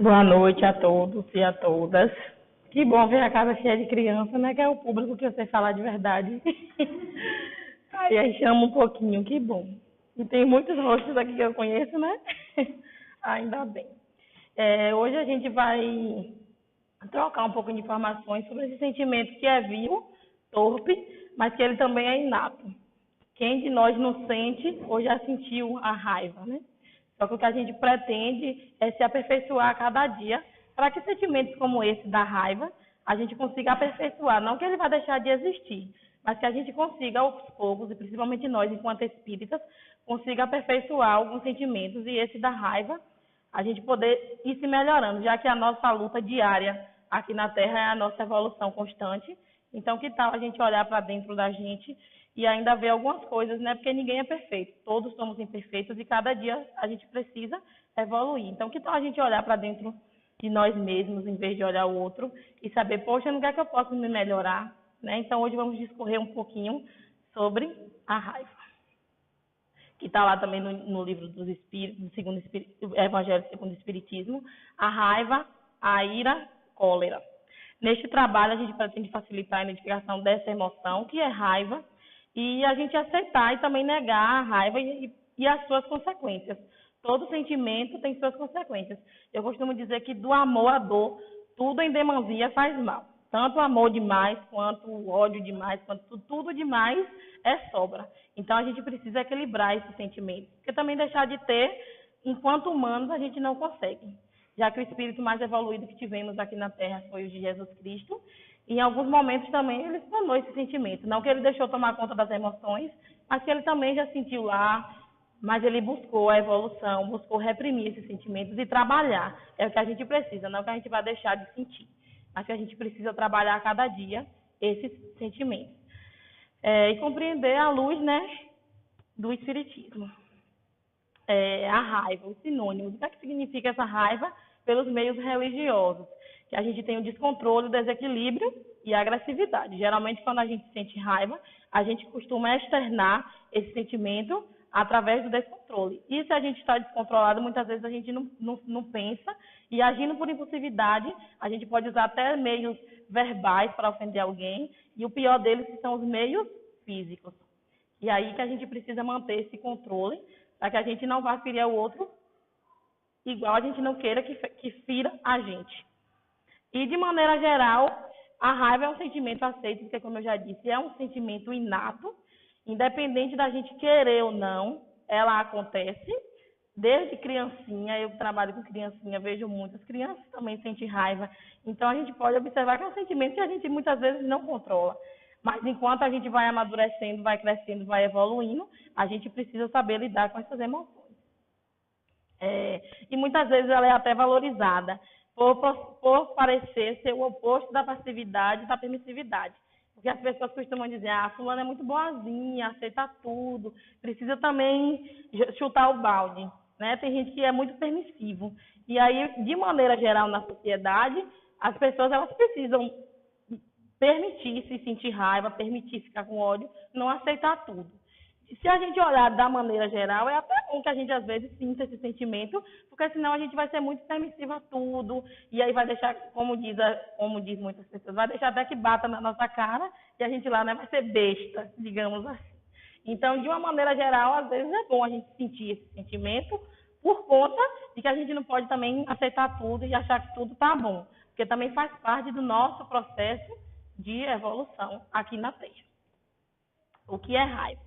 Boa noite a todos e a todas. Que bom ver a casa cheia de criança, né? Que é o público que você fala de verdade. Aí chama um pouquinho, que bom. E tem muitos rostos aqui que eu conheço, né? Ainda bem. Hoje a gente vai trocar um pouco de informações sobre esse sentimento que é vivo, torpe, mas que ele também é inato. Quem de nós não sente ou já sentiu a raiva, né? Só que o que a gente pretende é se aperfeiçoar a cada dia para que sentimentos como esse da raiva a gente consiga aperfeiçoar. Não que ele vá deixar de existir, mas que a gente consiga aos poucos, e principalmente nós, enquanto espíritas, consiga aperfeiçoar alguns sentimentos e esse da raiva a gente poder ir se melhorando, já que a nossa luta diária aqui na Terra é a nossa evolução constante. Então, que tal a gente olhar para dentro da gente e ainda ver algumas coisas, né? Porque ninguém é perfeito, todos somos imperfeitos e cada dia a gente precisa evoluir. Então, que tal a gente olhar para dentro de nós mesmos em vez de olhar o outro e saber, poxa, no que é que eu posso me melhorar, né? Então, hoje vamos discorrer um pouquinho sobre a raiva, que está lá também no livro dos Espíritos, do segundo Evangelho segundo o Espiritismo, a raiva, a ira, cólera. Neste trabalho, a gente pretende facilitar a identificação dessa emoção, que é raiva, e a gente aceitar e também negar a raiva e as suas consequências. Todo sentimento tem suas consequências. Eu costumo dizer que do amor à dor, tudo em demasia faz mal. Tanto o amor demais, quanto o ódio demais, quanto tudo demais é sobra. Então a gente precisa equilibrar esses sentimentos. Porque também deixar de ter, enquanto humanos, a gente não consegue. Já que o espírito mais evoluído que tivemos aqui na Terra foi o de Jesus Cristo. E em alguns momentos também ele explanou esse sentimento. Não que ele deixou tomar conta das emoções, mas que ele também já sentiu lá, mas ele buscou a evolução, buscou reprimir esses sentimentos e trabalhar. É o que a gente precisa, não que a gente vai deixar de sentir, mas que a gente precisa trabalhar a cada dia esses sentimentos. E compreender à luz, né, do espiritismo. A raiva, os sinônimos. O que é que significa essa raiva pelos meios religiosos? Que a gente tem o descontrole, o desequilíbrio e a agressividade. Geralmente, quando a gente sente raiva, a gente costuma externar esse sentimento através do descontrole. E se a gente está descontrolado, muitas vezes a gente não pensa, e agindo por impulsividade, a gente pode usar até meios verbais para ofender alguém, e o pior deles são os meios físicos. E aí que a gente precisa manter esse controle, para que a gente não vá ferir o outro, igual a gente não queira que fira a gente. E, de maneira geral, a raiva é um sentimento aceito, porque, como eu já disse, é um sentimento inato, independente da gente querer ou não, ela acontece. Desde criancinha, eu trabalho com criancinha, vejo muitas crianças também sentem raiva. Então, a gente pode observar que é um sentimento que a gente muitas vezes não controla. Mas enquanto a gente vai amadurecendo, vai crescendo, vai evoluindo, a gente precisa saber lidar com essas emoções. E muitas vezes ela é até valorizada por parecer ser o oposto da passividade e da permissividade. Porque as pessoas costumam dizer, fulana é muito boazinha, aceita tudo, precisa também chutar o balde. Né? Tem gente que é muito permissivo. E aí, de maneira geral, na sociedade, as pessoas elas precisam permitir se sentir raiva, permitir ficar com ódio, não aceitar tudo. Se a gente olhar da maneira geral, é até bom que a gente às vezes sinta esse sentimento, porque senão a gente vai ser muito permissiva a tudo, e aí vai deixar, como diz muitas pessoas, vai deixar até que bata na nossa cara, e a gente lá, né, vai ser besta, digamos assim. Então, de uma maneira geral, às vezes é bom a gente sentir esse sentimento, por conta de que a gente não pode também aceitar tudo e achar que tudo está bom, porque também faz parte do nosso processo de evolução aqui na Terra. O que é raiva?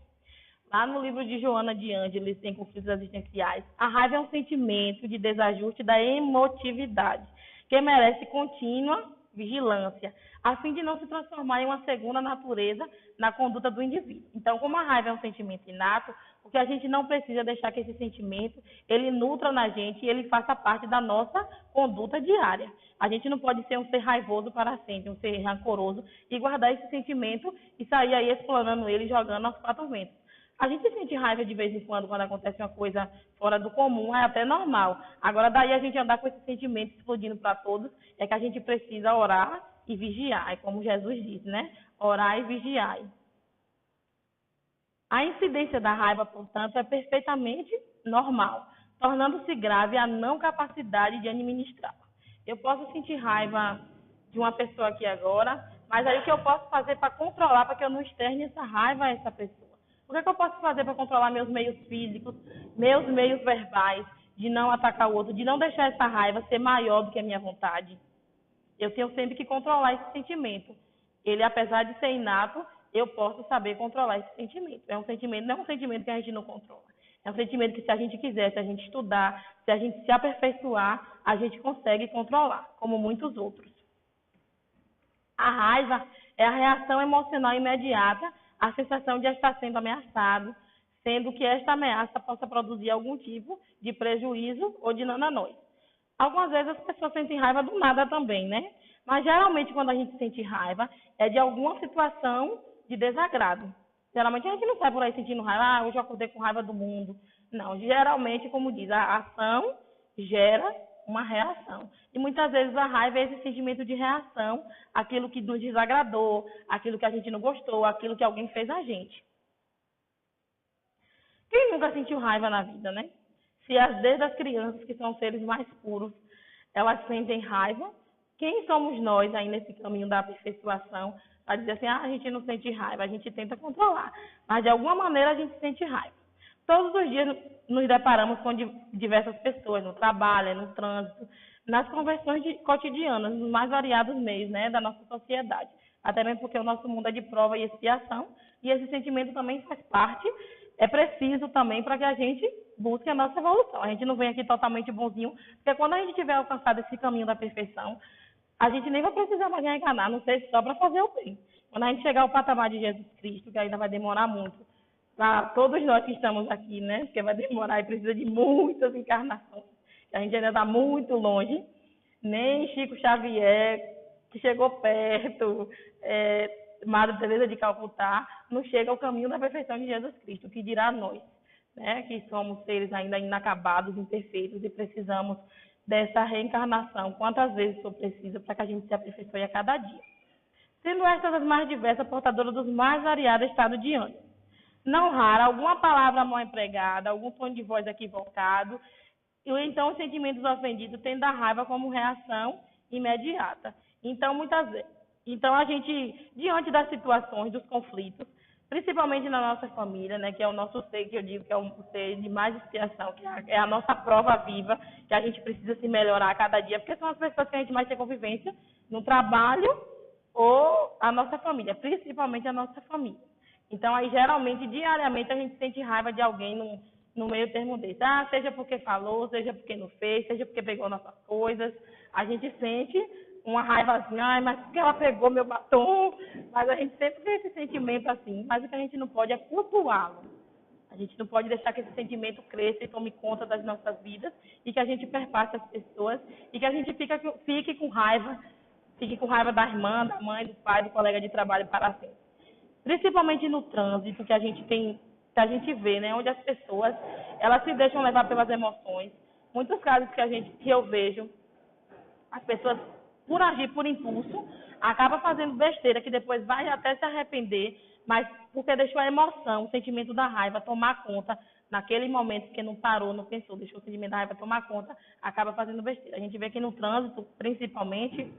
Lá no livro de Joana de Ângeles, em Conflitos Existenciais, a raiva é um sentimento de desajuste da emotividade, que merece contínua vigilância, a fim de não se transformar em uma segunda natureza na conduta do indivíduo. Então, como a raiva é um sentimento inato, o que a gente não precisa deixar que esse sentimento, ele nutra na gente e ele faça parte da nossa conduta diária. A gente não pode ser um ser raivoso para sempre, um ser rancoroso, e guardar esse sentimento e sair aí explanando ele, jogando aos quatro ventos. A gente sente raiva de vez em quando acontece uma coisa fora do comum, é até normal. Agora, daí a gente andar com esse sentimento explodindo para todos, é que a gente precisa orar e vigiar. É como Jesus disse, né? Orar e vigiar. A incidência da raiva, portanto, é perfeitamente normal, tornando-se grave a não capacidade de administrá-la. Eu posso sentir raiva de uma pessoa aqui agora, mas aí o que eu posso fazer para controlar, para que eu não externe essa raiva a essa pessoa? O que é que eu posso fazer para controlar meus meios físicos, meus meios verbais, de não atacar o outro, de não deixar essa raiva ser maior do que a minha vontade? Eu tenho sempre que controlar esse sentimento. Ele, apesar de ser inato, eu posso saber controlar esse sentimento. É um sentimento, não é um sentimento que a gente não controla. É um sentimento que, se a gente quiser, se a gente estudar, se a gente se aperfeiçoar, a gente consegue controlar, como muitos outros. A raiva é a reação emocional imediata à sensação de estar sendo ameaçado, sendo que esta ameaça possa produzir algum tipo de prejuízo ou de dano a nós. Algumas vezes as pessoas sentem raiva do nada também, né? Mas geralmente quando a gente sente raiva é de alguma situação de desagrado. Geralmente a gente não sai por aí sentindo raiva, hoje eu acordei com raiva do mundo. Não, geralmente, como diz, a ação gera uma reação. E muitas vezes a raiva é esse sentimento de reação àquilo que nos desagradou, àquilo que a gente não gostou, àquilo que alguém fez a gente. Quem nunca sentiu raiva na vida, né? Se desde as crianças, que são seres mais puros, elas sentem raiva, quem somos nós aí nesse caminho da aperfeiçoação para dizer assim, a gente não sente raiva, a gente tenta controlar, mas de alguma maneira a gente sente raiva. Todos os dias nos deparamos com diversas pessoas, no trabalho, no trânsito, nas conversões cotidianas, nos mais variados meios, né, da nossa sociedade. Até mesmo porque o nosso mundo é de prova e expiação, e esse sentimento também faz parte, é preciso também para que a gente busque a nossa evolução. A gente não vem aqui totalmente bonzinho, porque quando a gente tiver alcançado esse caminho da perfeição, a gente nem vai precisar mais reencarnar, não sei, só para fazer o bem. Quando a gente chegar ao patamar de Jesus Cristo, que ainda vai demorar muito, para todos nós que estamos aqui, né? Porque vai demorar e precisa de muitas encarnações. A gente ainda está muito longe. Nem Chico Xavier, que chegou perto, Madre Teresa de Calcutá, não chega ao caminho da perfeição de Jesus Cristo, que dirá nós, né? Que somos seres ainda inacabados, imperfeitos e precisamos dessa reencarnação, quantas vezes for preciso, para que a gente se aperfeiçoe a cada dia. Sendo estas as mais diversas, portadoras dos mais variados estados de ânimo. Não rara, alguma palavra mal empregada, algum tom de voz equivocado, ou então os sentimentos ofendidos, tendo a raiva como reação imediata. Então, muitas vezes, a gente, diante das situações, dos conflitos, principalmente na nossa família, né, que é o nosso ser, que eu digo que é o ser de mais expiação, que é a nossa prova viva, que a gente precisa se melhorar a cada dia, porque são as pessoas que a gente mais tem convivência no trabalho ou a nossa família, principalmente a nossa família. Então, aí, geralmente, diariamente, a gente sente raiva de alguém no meio termo desse. Seja porque falou, seja porque não fez, seja porque pegou nossas coisas. A gente sente uma raivazinha, mas porque ela pegou meu batom. Mas a gente sempre tem esse sentimento assim. Mas o que a gente não pode é cultuá-lo. A gente não pode deixar que esse sentimento cresça e tome conta das nossas vidas e que a gente perpasse as pessoas e que a gente fique com raiva da irmã, da mãe, do pai, do colega de trabalho para sempre. Principalmente no trânsito, que a gente vê, né, onde as pessoas, elas se deixam levar pelas emoções. Muitos casos que eu vejo, as pessoas, por agir por impulso, acabam fazendo besteira, que depois vai até se arrepender, mas porque deixou a emoção, o sentimento da raiva tomar conta, naquele momento que não parou, não pensou, deixou o sentimento da raiva tomar conta, acaba fazendo besteira. A gente vê que no trânsito, principalmente,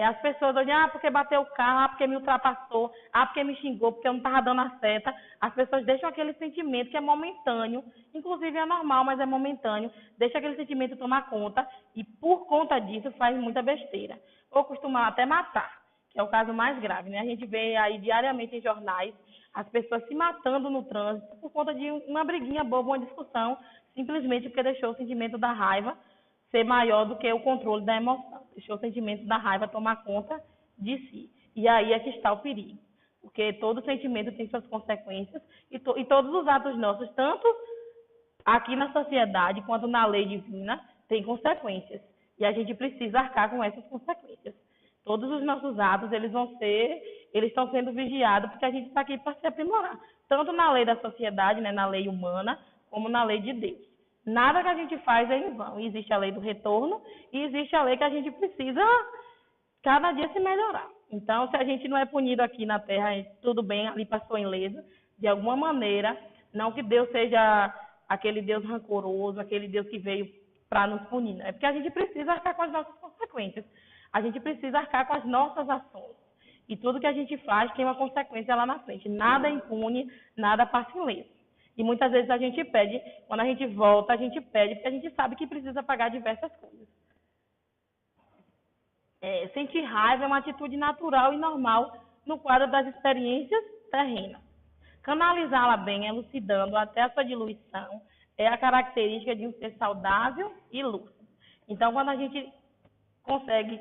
as pessoas olham, porque bateu o carro, porque me ultrapassou, porque me xingou, porque eu não estava dando a seta. As pessoas deixam aquele sentimento que é momentâneo, inclusive é normal, mas é momentâneo, deixa aquele sentimento tomar conta e por conta disso faz muita besteira. Ou costumam até matar, que é o caso mais grave, né? A gente vê aí diariamente em jornais as pessoas se matando no trânsito por conta de uma briguinha boba, uma discussão, simplesmente porque deixou o sentimento da raiva ser maior do que o controle da emoção. Deixou o sentimento da raiva tomar conta de si. E aí é que está o perigo. Porque todo sentimento tem suas consequências e todos os atos nossos, tanto aqui na sociedade quanto na lei divina, têm consequências. E a gente precisa arcar com essas consequências. Todos os nossos atos, eles estão sendo vigiados porque a gente está aqui para se aprimorar. Tanto na lei da sociedade, né, na lei humana, como na lei de Deus. Nada que a gente faz é em vão. Existe a lei do retorno e existe a lei que a gente precisa cada dia se melhorar. Então, se a gente não é punido aqui na Terra, tudo bem, ali passou ileso, de alguma maneira, não que Deus seja aquele Deus rancoroso, aquele Deus que veio para nos punir, né? Porque a gente precisa arcar com as nossas consequências. A gente precisa arcar com as nossas ações. E tudo que a gente faz tem uma consequência lá na frente. Nada é impune, nada passa ileso. E muitas vezes a gente pede, quando a gente volta, a gente pede, porque a gente sabe que precisa pagar diversas coisas. Sentir raiva é uma atitude natural e normal no quadro das experiências terrenas. Canalizá-la bem, elucidando até a sua diluição, é a característica de um ser saudável e lúcido. Então, quando a gente consegue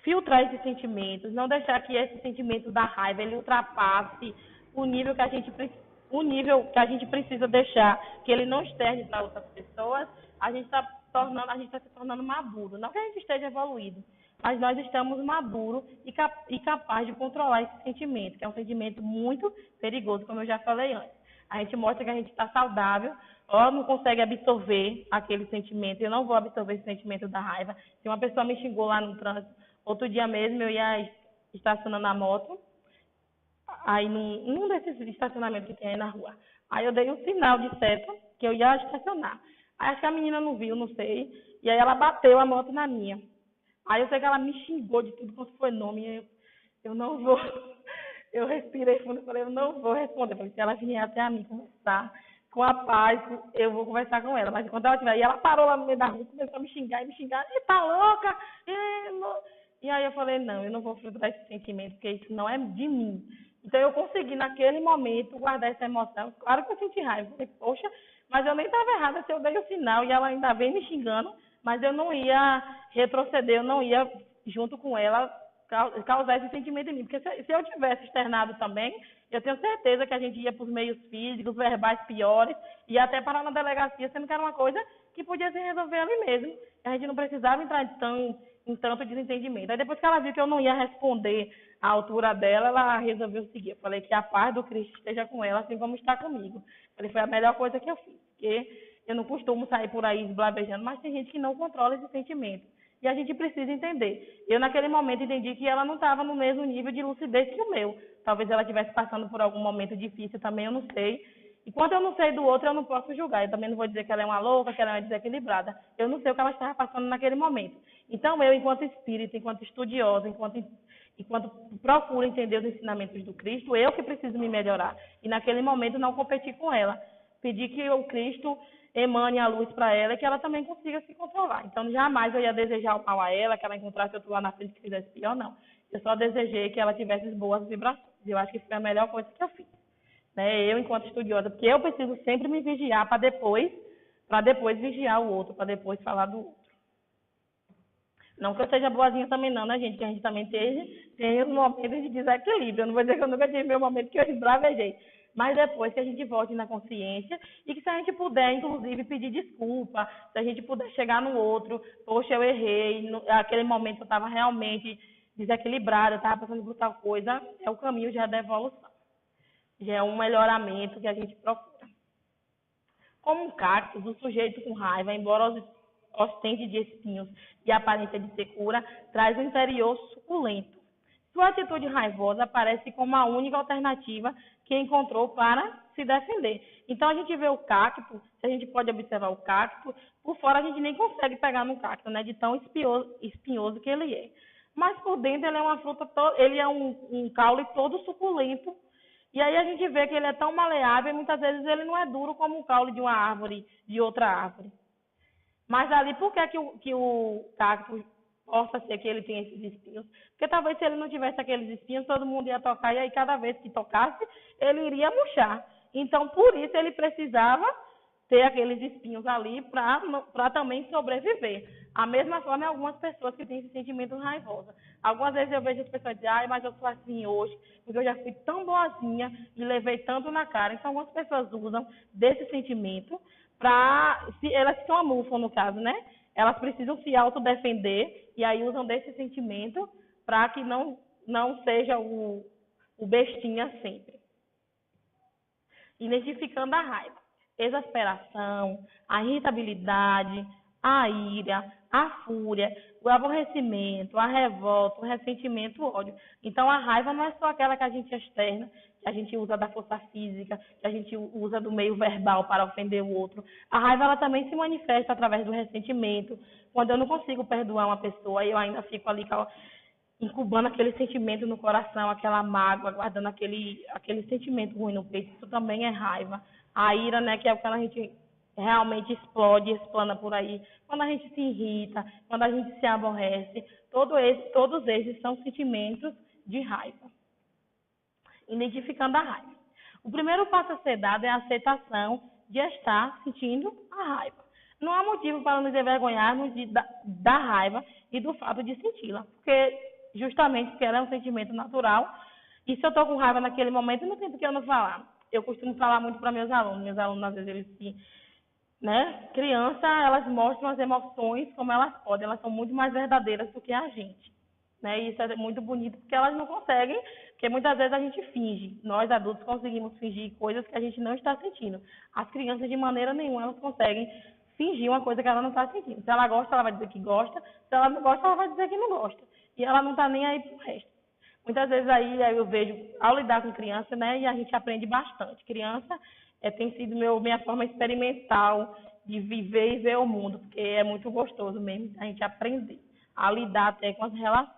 filtrar esses sentimentos, não deixar que esse sentimento da raiva ele ultrapasse o nível que a gente precisa deixar, que ele não externe para outras pessoas, a gente está se tornando maduro. Não que a gente esteja evoluído, mas nós estamos maduros e capazes de controlar esse sentimento, que é um sentimento muito perigoso, como eu já falei antes. A gente mostra que a gente está saudável, ou não consegue absorver aquele sentimento. Eu não vou absorver esse sentimento da raiva. Se uma pessoa me xingou lá no trânsito, outro dia mesmo eu ia estacionando a moto, aí num desses estacionamentos que tem aí na rua. Aí eu dei um sinal de seta que eu ia estacionar. Aí acho que a menina não viu, não sei, e aí ela bateu a moto na minha. Aí eu sei que ela me xingou de tudo quanto foi nome, eu não vou. Eu respirei fundo e falei, eu não vou responder. Eu falei, se ela vier até a mim conversar com a paz, eu vou conversar com ela. Mas quando ela estiver aí, ela parou lá no meio da rua, começou a me xingar, e tá louca? E aí eu falei, não, eu não vou filtrar esse sentimento, porque isso não é de mim. Então eu consegui, naquele momento, guardar essa emoção. Claro que eu senti raiva. Eu falei, poxa, mas eu nem estava errada se eu dei o sinal e ela ainda vem me xingando, mas eu não ia retroceder, eu não ia, junto com ela, causar esse sentimento em mim. Porque se eu tivesse externado também, eu tenho certeza que a gente ia para os meios físicos, verbais piores, e até parar na delegacia, sendo que era uma coisa que podia se resolver ali mesmo. A gente não precisava entrar em tanto desentendimento. Aí depois que ela viu que eu não ia responder à altura dela, ela resolveu seguir. Eu falei que a paz do Cristo esteja com ela, assim como está comigo. Eu falei, foi a melhor coisa que eu fiz, porque eu não costumo sair por aí esblavejando, mas tem gente que não controla esse sentimento. E a gente precisa entender. Eu, naquele momento, entendi que ela não estava no mesmo nível de lucidez que o meu. Talvez ela estivesse passando por algum momento difícil também, eu não sei. E quando eu não sei do outro, eu não posso julgar. Eu também não vou dizer que ela é uma louca, que ela é uma desequilibrada. Eu não sei o que ela estava passando naquele momento. Então, eu, enquanto espírita, enquanto estudiosa, enquanto procuro entender os ensinamentos do Cristo, eu que preciso me melhorar. E, naquele momento, não competir com ela. Pedir que o Cristo emane a luz para ela e que ela também consiga se controlar. Então, jamais eu ia desejar o mal a ela, que ela encontrasse outro lá na frente que fizesse pior, não. Eu só desejei que ela tivesse boas vibrações. Eu acho que foi a melhor coisa que eu fiz. Né? Eu, enquanto estudiosa, porque eu preciso sempre me vigiar para depois vigiar o outro, para depois falar do outro. Não que eu seja boazinha também não, né, gente? Que a gente também tem os momentos de desequilíbrio. Eu não vou dizer que eu nunca tive meu momento que eu esbravejei. Mas depois que a gente volte na consciência e que se a gente puder, inclusive, pedir desculpa, se a gente puder chegar no outro, poxa, eu errei, aquele momento eu estava realmente desequilibrada, eu estava passando por tal coisa, é o caminho já da evolução. Já é um melhoramento que a gente procura. Como um cactus, o sujeito com raiva, embora ostente de espinhos e aparência de secura, traz um interior suculento. Sua atitude raivosa parece como a única alternativa que encontrou para se defender. Então, a gente vê o cacto, se a gente pode observar o cacto, por fora a gente nem consegue pegar no cacto, né, de tão espinhoso que ele é. Mas por dentro ele é uma fruta, ele é um caule todo suculento. E aí a gente vê que ele é tão maleável e muitas vezes ele não é duro como o caule de uma árvore, de outra árvore. Mas ali, por que o cacto possa ser que ele tem esses espinhos? Porque talvez se ele não tivesse aqueles espinhos, todo mundo ia tocar e aí cada vez que tocasse, ele iria murchar. Então, por isso, ele precisava ter aqueles espinhos ali para também sobreviver. A mesma forma, algumas pessoas que têm esse sentimento raivoso. Algumas vezes eu vejo as pessoas dizerem, ai, mas eu sou assim hoje, porque eu já fui tão boazinha e levei tanto na cara. Então, algumas pessoas usam desse sentimento elas se camuflam, no caso, né? Elas precisam se autodefender e aí usam desse sentimento para que não seja o bestinha sempre. Identificando a raiva, exasperação, a irritabilidade, a ira, a fúria, o aborrecimento, a revolta, o ressentimento, o ódio. Então, a raiva não é só aquela que a gente externa, que a gente usa da força física, que a gente usa do meio verbal para ofender o outro. A raiva, ela também se manifesta através do ressentimento. Quando eu não consigo perdoar uma pessoa, eu ainda fico ali incubando aquele sentimento no coração, aquela mágoa, guardando aquele sentimento ruim no peito. Isso também é raiva. A ira, né, que é quando a gente realmente explode, explana por aí. Quando a gente se irrita, quando a gente se aborrece, todos esses são sentimentos de raiva. Identificando a raiva. O primeiro passo a ser dado é a aceitação de estar sentindo a raiva. Não há motivo para nos envergonharmos da raiva e do fato de senti-la, justamente porque ela é um sentimento natural. E se eu estou com raiva naquele momento, não tem por que eu não falar. Eu costumo falar muito para meus alunos. Meus alunos, às vezes, eles se... Né? Criança, elas mostram as emoções como elas podem. Elas são muito mais verdadeiras do que a gente. Né? E isso é muito bonito porque elas não conseguem, porque muitas vezes a gente finge. Nós, adultos, conseguimos fingir coisas que a gente não está sentindo. As crianças, de maneira nenhuma, elas conseguem fingir uma coisa que ela não está sentindo. Se ela gosta, ela vai dizer que gosta. Se ela não gosta, ela vai dizer que não gosta. E ela não está nem aí pro resto. Muitas vezes aí eu vejo, ao lidar com criança, né, e a gente aprende bastante. Criança tem sido minha forma experimental de viver e ver o mundo, porque é muito gostoso mesmo a gente aprender a lidar até com as relações.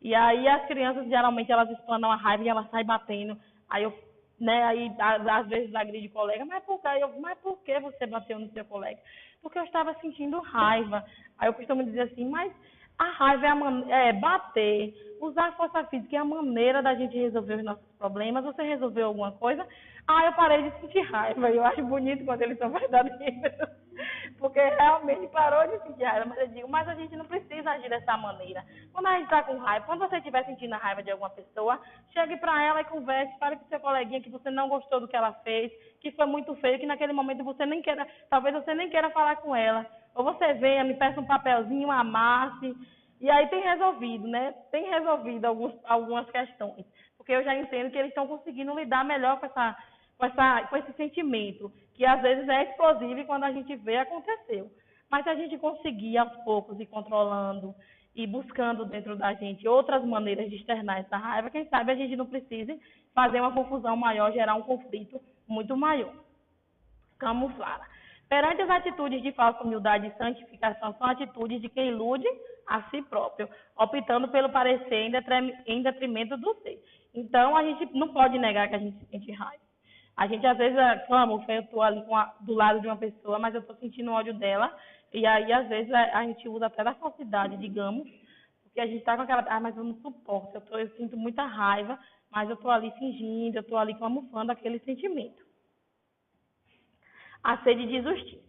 E aí as crianças, geralmente, elas explanam a raiva e elas saem batendo. Aí eu, né, aí às vezes agride o colega, mas por que você bateu no seu colega? Porque eu estava sentindo raiva. Aí eu costumo dizer assim, mas a raiva é bater, usar a força física é a maneira da gente resolver os nossos problemas. Você resolveu alguma coisa? Ah, eu parei de sentir raiva. Eu acho bonito quando eles são verdadeiros. Porque realmente parou de sentir raiva. Mas eu digo, mas a gente não precisa agir dessa maneira. Quando a gente está com raiva, quando você estiver sentindo a raiva de alguma pessoa, chegue para ela e converse, fale com seu coleguinha que você não gostou do que ela fez, que foi muito feio, que naquele momento você nem queira, talvez você nem queira falar com ela. Ou você venha, me peça um papelzinho, amasse, e aí tem resolvido, né? Tem resolvido algumas questões. Porque eu já entendo que eles estão conseguindo lidar melhor com esse sentimento, que às vezes é explosivo e quando a gente vê, aconteceu. Mas se a gente conseguir, aos poucos, ir controlando e buscando dentro da gente outras maneiras de externar essa raiva, quem sabe a gente não precise fazer uma confusão maior, gerar um conflito muito maior. Camuflar. Perante as atitudes de falsa humildade e santificação, são atitudes de quem ilude a si próprio, optando pelo parecer em detrimento do ser. Então, a gente não pode negar que a gente sente raiva. A gente, às vezes, clama, eu estou ali do lado de uma pessoa, mas eu estou sentindo ódio dela, e aí, às vezes, a gente usa até da falsidade, digamos, porque a gente está com aquela, mas eu não suporto, eu sinto muita raiva, mas eu estou ali fingindo, eu estou ali camuflando aquele sentimento. A sede de justiça.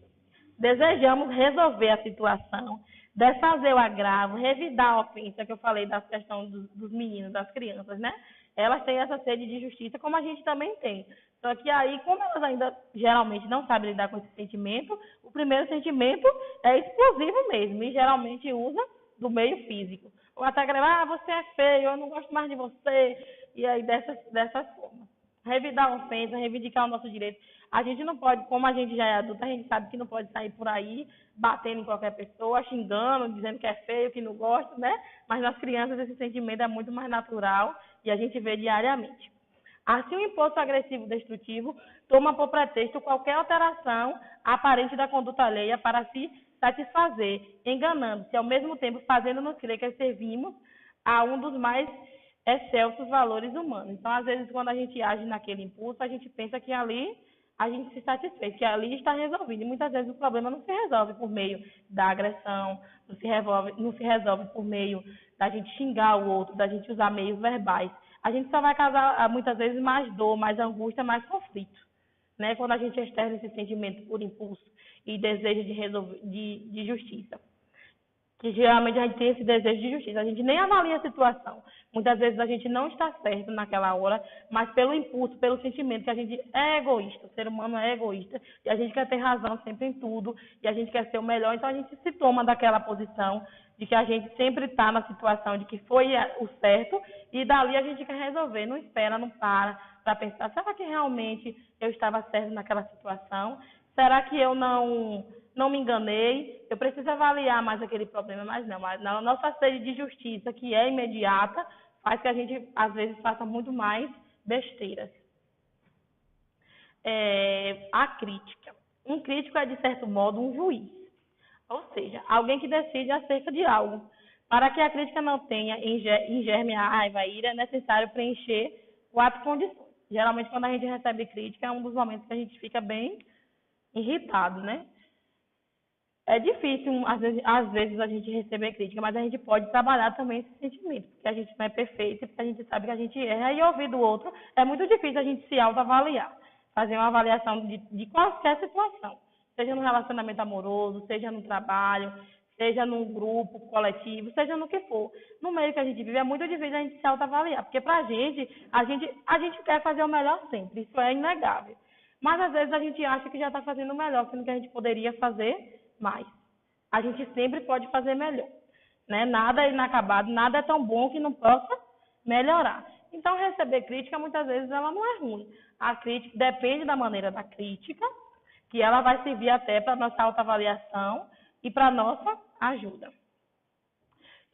Desejamos resolver a situação, desfazer o agravo, revidar a ofensa, que eu falei da questão dos meninos, das crianças, né? Elas têm essa sede de justiça, como a gente também tem. Só que aí, como elas ainda geralmente não sabem lidar com esse sentimento, o primeiro sentimento é explosivo mesmo, e geralmente usa do meio físico. Ou até gravar, você é feio, eu não gosto mais de você, e aí dessas formas. Revidar a ofensa, reivindicar o nosso direito. A gente não pode, como a gente já é adulta, a gente sabe que não pode sair por aí batendo em qualquer pessoa, xingando, dizendo que é feio, que não gosta, né? Mas nas crianças esse sentimento é muito mais natural e a gente vê diariamente. Assim, o impulso agressivo destrutivo toma por pretexto qualquer alteração aparente da conduta alheia para se satisfazer, enganando-se, ao mesmo tempo fazendo-nos crer que servimos a um dos mais excelsos valores humanos. Então, às vezes, quando a gente age naquele impulso, a gente pensa que ali a gente se satisfez, que ali está resolvido. E muitas vezes o problema não se resolve por meio da agressão, não se resolve por meio da gente xingar o outro, da gente usar meios verbais. A gente só vai causar, muitas vezes, mais dor, mais angústia, mais conflito. Né? Quando a gente externa esse sentimento por impulso e desejo de justiça. Que geralmente a gente tem esse desejo de justiça. A gente nem avalia a situação. Muitas vezes a gente não está certo naquela hora, mas pelo impulso, pelo sentimento que a gente é egoísta. O ser humano é egoísta e a gente quer ter razão sempre em tudo e a gente quer ser o melhor. Então a gente se toma daquela posição de que a gente sempre está na situação de que foi o certo e dali a gente quer resolver. Não espera, não para pensar, será que realmente eu estava certo naquela situação? Será que eu não não me enganei, eu preciso avaliar mais aquele problema, mas não. A nossa sede de justiça, que é imediata, faz que a gente, às vezes, faça muito mais besteiras. A crítica. Um crítico é, de certo modo, um juiz. Ou seja, alguém que decide acerca de algo. Para que a crítica não tenha em germe a raiva e a ira, é necessário preencher 4 condições. Geralmente, quando a gente recebe crítica, é um dos momentos que a gente fica bem irritado, né? É difícil, às vezes, a gente receber crítica, mas a gente pode trabalhar também esse sentimento, porque a gente não é perfeito, porque a gente sabe que a gente erra, e ouvir do outro é muito difícil a gente se autoavaliar, fazer uma avaliação de qualquer situação, seja no relacionamento amoroso, seja no trabalho, seja num grupo coletivo, seja no que for. No meio que a gente vive, é muito difícil a gente se autoavaliar, porque pra gente, a gente quer fazer o melhor sempre, isso é inegável. Mas às vezes a gente acha que já está fazendo o melhor, sendo que a gente poderia fazer mais. A gente sempre pode fazer melhor. Né? Nada é inacabado, nada é tão bom que não possa melhorar. Então, receber crítica, muitas vezes, ela não é ruim. A crítica depende da maneira da crítica, que ela vai servir até para a nossa autoavaliação e para a nossa ajuda.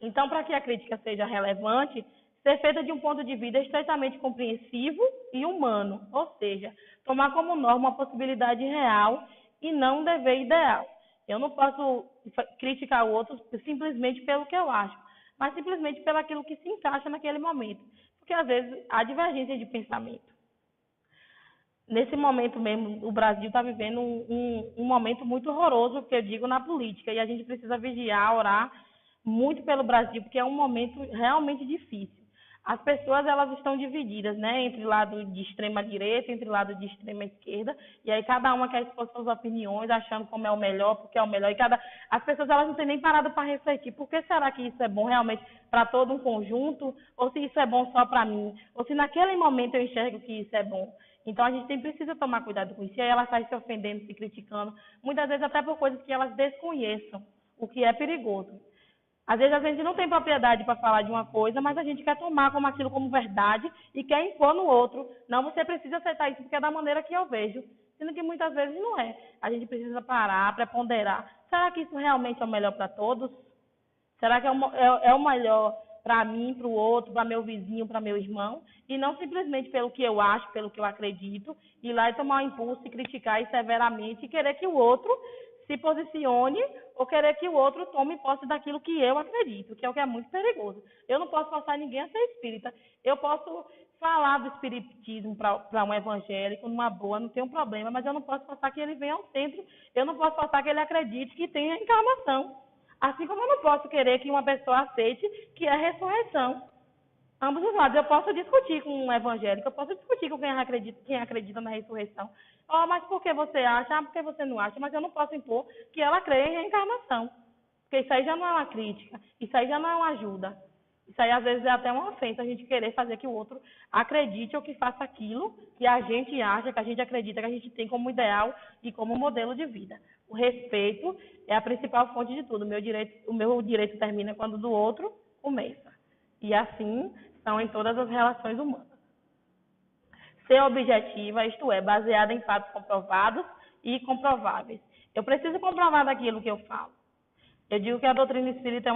Então, para que a crítica seja relevante, ser feita de um ponto de vista estreitamente compreensivo e humano, ou seja, tomar como norma uma possibilidade real e não um dever ideal. Eu não posso criticar o outro simplesmente pelo que eu acho, mas simplesmente pelo aquilo que se encaixa naquele momento, porque às vezes há divergência de pensamento. Nesse momento mesmo, o Brasil está vivendo um momento muito horroroso, que eu digo, na política, e a gente precisa vigiar, orar muito pelo Brasil, porque é um momento realmente difícil. As pessoas, elas estão divididas, né, entre lado de extrema direita, entre lado de extrema esquerda, e aí cada uma quer expor suas opiniões, achando como é o melhor, porque é o melhor, e as pessoas, elas não têm nem parado para refletir, por que será que isso é bom realmente para todo um conjunto, ou se isso é bom só para mim, ou se naquele momento eu enxergo que isso é bom. Então, a gente precisa tomar cuidado com isso. E aí ela sai se ofendendo, se criticando, muitas vezes até por coisas que elas desconheçam, o que é perigoso. Às vezes a gente não tem propriedade para falar de uma coisa, mas a gente quer tomar como aquilo como verdade e quer impor no outro. Não, você precisa aceitar isso porque é da maneira que eu vejo. Sendo que muitas vezes não é. A gente precisa parar, preponderar. Será que isso realmente é o melhor para todos? Será que é o melhor para mim, para o outro, para meu vizinho, para meu irmão? E não simplesmente pelo que eu acho, pelo que eu acredito, ir lá e tomar um impulso e criticar severamente e querer que o outro se posicione ou querer que o outro tome posse daquilo que eu acredito, que é o que é muito perigoso. Eu não posso forçar ninguém a ser espírita. Eu posso falar do espiritismo para um evangélico numa boa, não tem um problema, mas eu não posso forçar que ele venha ao centro. Eu não posso forçar que ele acredite que tem reencarnação. Assim como eu não posso querer que uma pessoa aceite que é ressurreição. Ambos os lados. Eu posso discutir com um evangélico, eu posso discutir com quem acredita na ressurreição. Oh, mas por que você acha? Ah, por que você não acha? Mas eu não posso impor que ela crê em reencarnação. Porque isso aí já não é uma crítica, isso aí já não é uma ajuda. Isso aí, às vezes, é até uma ofensa a gente querer fazer que o outro acredite ou que faça aquilo que a gente acha, que a gente acredita, que a gente tem como ideal e como modelo de vida. O respeito é a principal fonte de tudo. O meu direito termina quando o do outro começa. E assim são em todas as relações humanas. Ser objetiva, isto é, baseada em fatos comprovados e comprováveis. Eu preciso comprovar daquilo que eu falo. Eu digo que a doutrina espírita é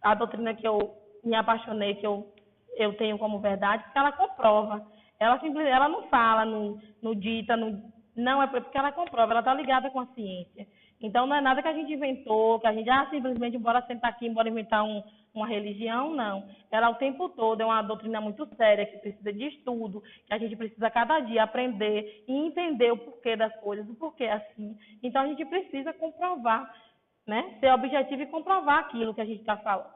a doutrina que eu me apaixonei, que eu tenho como verdade, porque ela comprova. Ela não fala, não dita, não é porque ela comprova, ela está ligada com a ciência. Então, não é nada que a gente inventou, que a gente, simplesmente, bora sentar aqui, bora inventar uma religião, não. Ela, o tempo todo, é uma doutrina muito séria, que precisa de estudo, que a gente precisa, cada dia, aprender e entender o porquê das coisas, o porquê é assim. Então, a gente precisa comprovar, né? Ser objetivo e comprovar aquilo que a gente está falando.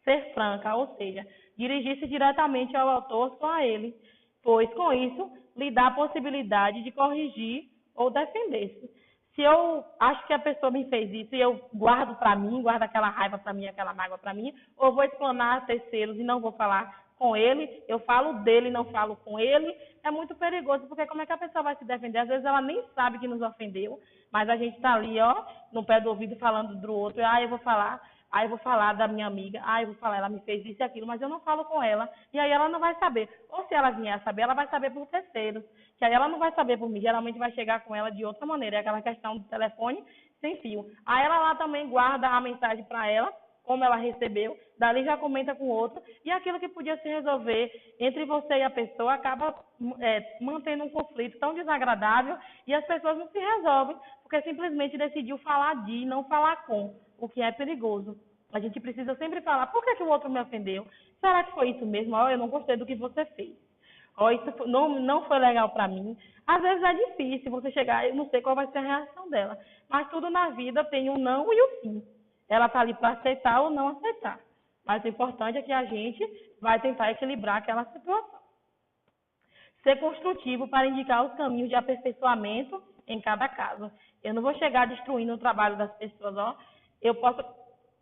Ser franca, ou seja, dirigir-se diretamente ao autor, só a ele, pois, com isso, lhe dá a possibilidade de corrigir ou defender-se. Se eu acho que a pessoa me fez isso e eu guardo para mim, guardo aquela raiva para mim, aquela mágoa para mim, ou vou explanar a terceiros e não vou falar com ele, eu falo dele e não falo com ele, é muito perigoso, porque como é que a pessoa vai se defender? Às vezes ela nem sabe que nos ofendeu, mas a gente está ali, ó, no pé do ouvido falando do outro, eu vou falar da minha amiga, eu vou falar, ela me fez isso e aquilo, mas eu não falo com ela, e aí ela não vai saber. Ou se ela vier a saber, ela vai saber por terceiros, que aí ela não vai saber por mim, geralmente vai chegar com ela de outra maneira, é aquela questão do telefone, sem fio. Aí ela lá também guarda a mensagem para ela, como ela recebeu, dali já comenta com o outro, e aquilo que podia se resolver entre você e a pessoa acaba mantendo um conflito tão desagradável e as pessoas não se resolvem, porque simplesmente decidiu falar de, não falar com, o que é perigoso. A gente precisa sempre falar, por que o outro me ofendeu? Será que foi isso mesmo? Eu não gostei do que você fez. Isso não foi legal para mim. Às vezes é difícil você chegar, eu não sei qual vai ser a reação dela, mas tudo na vida tem um não e o sim. Ela está ali para aceitar ou não aceitar. Mas o importante é que a gente vai tentar equilibrar aquela situação. Ser construtivo para indicar os caminhos de aperfeiçoamento em cada caso. Eu não vou chegar destruindo o trabalho das pessoas, ó. Eu posso...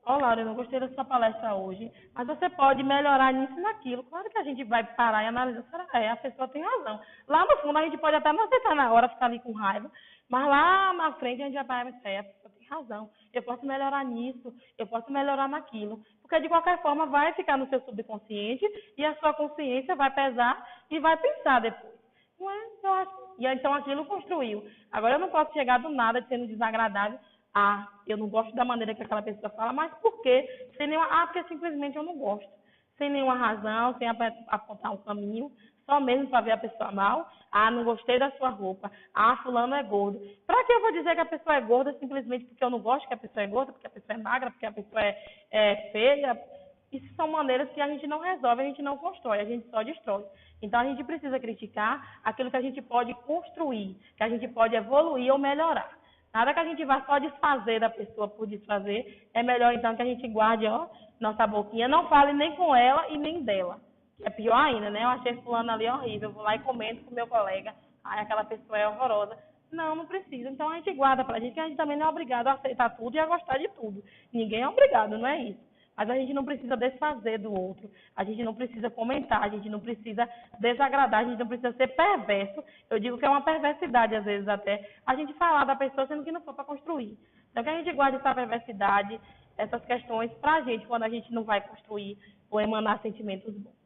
Ó, Laura, eu não gostei da sua palestra hoje, mas você pode melhorar nisso e naquilo. Claro que a gente vai parar e analisar. Será? A pessoa tem razão. Lá no fundo, a gente pode até não aceitar na hora, ficar ali com raiva, mas lá na frente a gente já vai pensar, a pessoa tem razão. Eu posso melhorar nisso, eu posso melhorar naquilo. Porque, de qualquer forma, vai ficar no seu subconsciente e a sua consciência vai pesar e vai pensar depois. Não é? Eu acho. E então aquilo construiu. Agora eu não posso chegar do nada sendo desagradável. Ah, eu não gosto da maneira que aquela pessoa fala, mas por quê? Porque simplesmente eu não gosto. Sem nenhuma razão, sem apontar um caminho, só mesmo para ver a pessoa mal. Ah, não gostei da sua roupa. Ah, fulano é gordo. Para que eu vou dizer que a pessoa é gorda simplesmente porque eu não gosto que a pessoa é gorda, porque a pessoa é magra, porque a pessoa é feia? Isso são maneiras que a gente não resolve, a gente não constrói, a gente só destrói. Então a gente precisa criticar aquilo que a gente pode construir, que a gente pode evoluir ou melhorar. Nada que a gente vá só desfazer da pessoa por desfazer. É melhor, então, que a gente guarde, ó, nossa boquinha. Não fale nem com ela e nem dela. É pior ainda, né? Eu achei fulano ali horrível. Eu vou lá e comento com o meu colega. Ai, aquela pessoa é horrorosa. Não, não precisa. Então, a gente guarda pra gente, que a gente também não é obrigado a aceitar tudo e a gostar de tudo. Ninguém é obrigado, não é isso. Mas a gente não precisa desfazer do outro, a gente não precisa comentar, a gente não precisa desagradar, a gente não precisa ser perverso. Eu digo que é uma perversidade, às vezes, até, a gente falar da pessoa sendo que não for para construir. Então, que a gente guarde essa perversidade, essas questões, para a gente, quando a gente não vai construir ou emanar sentimentos bons.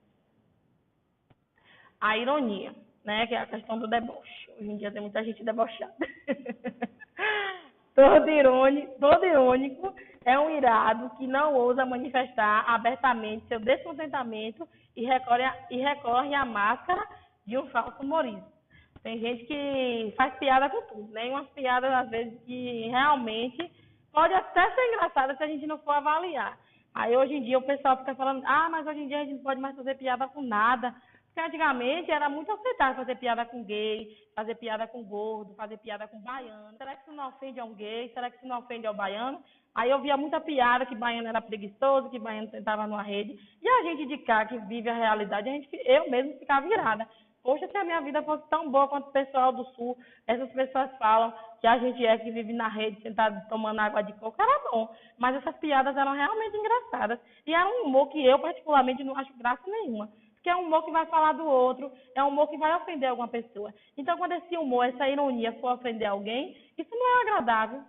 A ironia, né, que é a questão do deboche. Hoje em dia tem muita gente debochada. Todo irônico é um irado que não ousa manifestar abertamente seu descontentamento e recorre à máscara de um falso humorista. Tem gente que faz piada com tudo, né? E umas piadas, às vezes, que realmente pode até ser engraçada se a gente não for avaliar. Aí, hoje em dia, o pessoal fica falando, mas hoje em dia a gente não pode mais fazer piada com nada. Porque antigamente era muito aceitável fazer piada com gay, fazer piada com gordo, fazer piada com baiano. Será que isso não ofende ao gay? Será que isso não ofende ao baiano? Aí eu via muita piada que baiano era preguiçoso, que baiano sentava numa rede. E a gente de cá, que vive a realidade, eu mesmo ficava virada. Poxa, se a minha vida fosse tão boa quanto o pessoal do Sul, essas pessoas falam que a gente que vive na rede, sentado tomando água de coco, era bom. Mas essas piadas eram realmente engraçadas. E era um humor que eu, particularmente, não acho graça nenhuma. Porque é um humor que vai falar do outro, é um humor que vai ofender alguma pessoa. Então, quando esse humor, essa ironia for ofender alguém, isso não é agradável.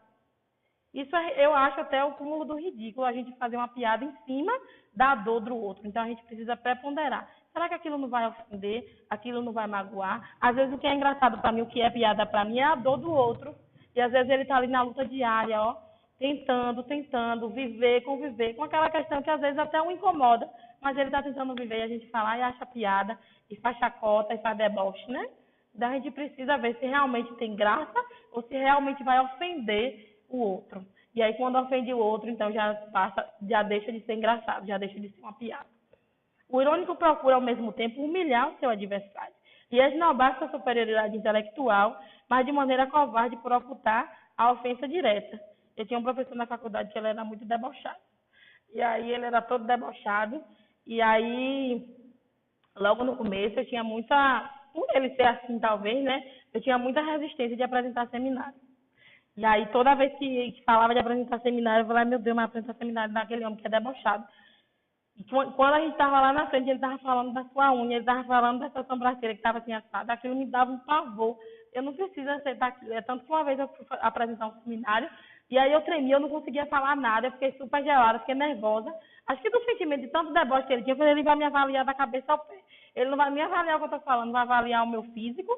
Isso eu acho até o cúmulo do ridículo, a gente fazer uma piada em cima da dor do outro. Então, a gente precisa preponderar. Será que aquilo não vai ofender? Aquilo não vai magoar? Às vezes, o que é engraçado para mim, o que é piada para mim, é a dor do outro. E, às vezes, ele está ali na luta diária, ó, tentando viver, conviver com aquela questão que, às vezes, até o incomoda. Mas ele está tentando viver e a gente fala e acha piada, e faz chacota, e faz deboche, né? Então, a gente precisa ver se realmente tem graça ou se realmente vai ofender o outro. E aí, quando ofende o outro, então já deixa de ser engraçado, já deixa de ser uma piada. O irônico procura, ao mesmo tempo, humilhar o seu adversário e esnobar sua superioridade intelectual, mas de maneira covarde por ocultar a ofensa direta. Eu tinha um professor na faculdade que ele era muito debochado. E aí, ele era todo debochado. E aí, logo no começo, eu tinha muita... Por ele ser assim, talvez, né? Eu tinha muita resistência de apresentar seminário. E aí, toda vez que falava de apresentar seminário, eu falava, meu Deus, mas apresentar seminário daquele homem que é debochado. E quando a gente estava lá na frente, ele estava falando da sua unha, ele estava falando da sua sobrancelha que estava assim assada, aquilo me dava um pavor. Eu não preciso aceitar aquilo. É tanto que uma vez eu fui apresentar um seminário, e aí eu tremia, eu não conseguia falar nada, eu fiquei super gelada, fiquei nervosa. Acho que do sentimento de tanto deboche que ele tinha, eu falei, ele vai me avaliar da cabeça ao pé. Ele não vai me avaliar o que eu estou falando, vai avaliar o meu físico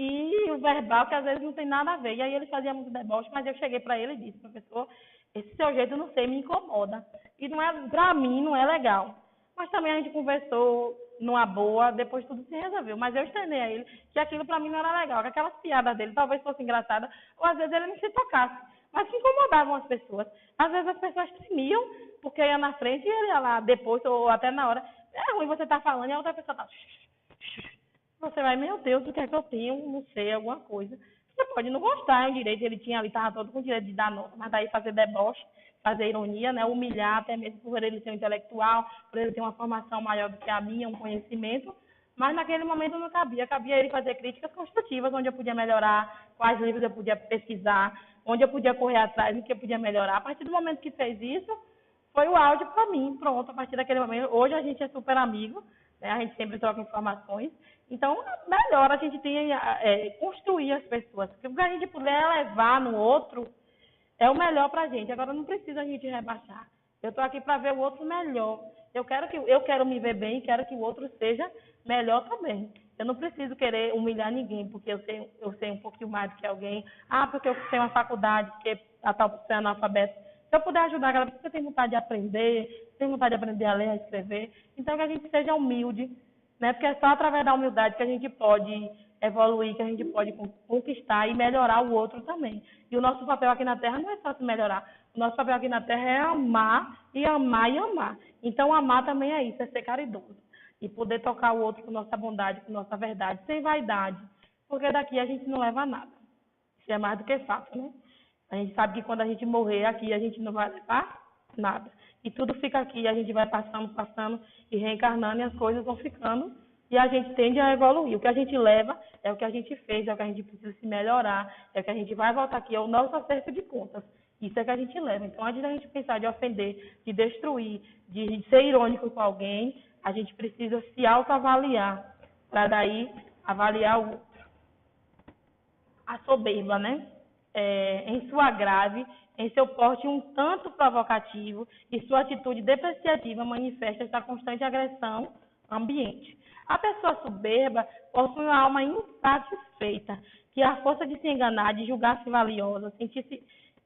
e o verbal, que às vezes não tem nada a ver. E aí ele fazia muito deboche, mas eu cheguei para ele e disse, professor, esse seu jeito, não sei, me incomoda. E não é, para mim, não é legal. Mas também a gente conversou numa boa, depois tudo se resolveu. Mas eu externei a ele que aquilo para mim não era legal, que aquelas piadas dele talvez fossem engraçadas, ou às vezes ele não se tocasse, mas que incomodavam as pessoas. Às vezes as pessoas tremiam, porque ia na frente e ele ia lá depois, ou até na hora. É ruim você estar falando e a outra pessoa tá. Você vai, meu Deus, o que é que eu tenho? Não sei, alguma coisa. Você pode não gostar, é um direito, ele tinha ali, estava todo com o direito de dar nota, mas daí fazer deboche, fazer ironia, né? Humilhar, até mesmo por ele ser um intelectual, por ele ter uma formação maior do que a minha, um conhecimento. Mas naquele momento não cabia. Cabia ele fazer críticas construtivas, onde eu podia melhorar, quais livros eu podia pesquisar, onde eu podia correr atrás, o que eu podia melhorar. A partir do momento que fez isso, foi o áudio para mim, pronto, a partir daquele momento. Hoje a gente é super amigo, né? A gente sempre troca informações. Então, melhor a gente tem, construir as pessoas. Porque o que a gente puder levar no outro é o melhor para a gente. Agora, não precisa a gente rebaixar. Eu estou aqui para ver o outro melhor. Eu quero me ver bem e quero que o outro seja melhor também. Eu não preciso querer humilhar ninguém, porque eu sei um pouquinho mais do que alguém. Ah, porque eu tenho uma faculdade, porque a tal pessoa é analfabeta. Se eu puder ajudar aquela pessoa que tem vontade de aprender, tem vontade de aprender a ler, a escrever, então que a gente seja humilde, né? Porque é só através da humildade que a gente pode evoluir, que a gente pode conquistar e melhorar o outro também. E o nosso papel aqui na Terra não é só se melhorar. O nosso papel aqui na Terra é amar e amar e amar. Então, amar também é isso, é ser caridoso. E poder tocar o outro com nossa bondade, com nossa verdade, sem vaidade. Porque daqui a gente não leva nada. Isso é mais do que fato, né? A gente sabe que quando a gente morrer aqui, a gente não vai levar nada. E tudo fica aqui, a gente vai passando, passando e reencarnando e as coisas vão ficando e a gente tende a evoluir. O que a gente leva é o que a gente fez, é o que a gente precisa se melhorar, é o que a gente vai voltar aqui, é o nosso acerto de contas. Isso é que a gente leva. Então, antes da gente pensar de ofender, de destruir, de ser irônico com alguém, a gente precisa se autoavaliar para daí avaliar o a soberba, né? Em sua grave, em seu porte um tanto provocativo e sua atitude depreciativa manifesta essa constante agressão ambiente. A pessoa soberba possui uma alma insatisfeita, que a força de se enganar, de julgar-se valiosa, sentir-se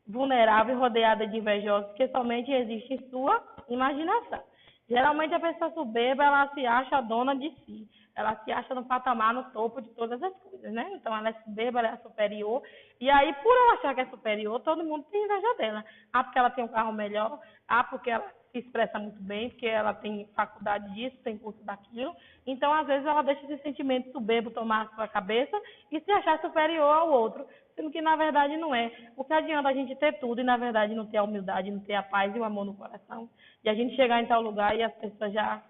vulnerável e rodeada de invejosos que somente existe em sua imaginação. Geralmente a pessoa soberba, ela se acha dona de si. Ela se acha no patamar, no topo de todas as coisas, né? Então ela é soberba, ela é superior. E aí, por ela achar que é superior, todo mundo tem inveja dela. Ah, porque ela tem um carro melhor. Ah, porque ela se expressa muito bem, porque ela tem faculdade disso, tem curso daquilo. Então, às vezes, ela deixa esse sentimento soberbo tomar a sua cabeça e se achar superior ao outro, sendo que, na verdade, não é. O que adianta a gente ter tudo e, na verdade, não ter a humildade, não ter a paz e o amor no coração. E a gente chegar em tal lugar e as pessoas já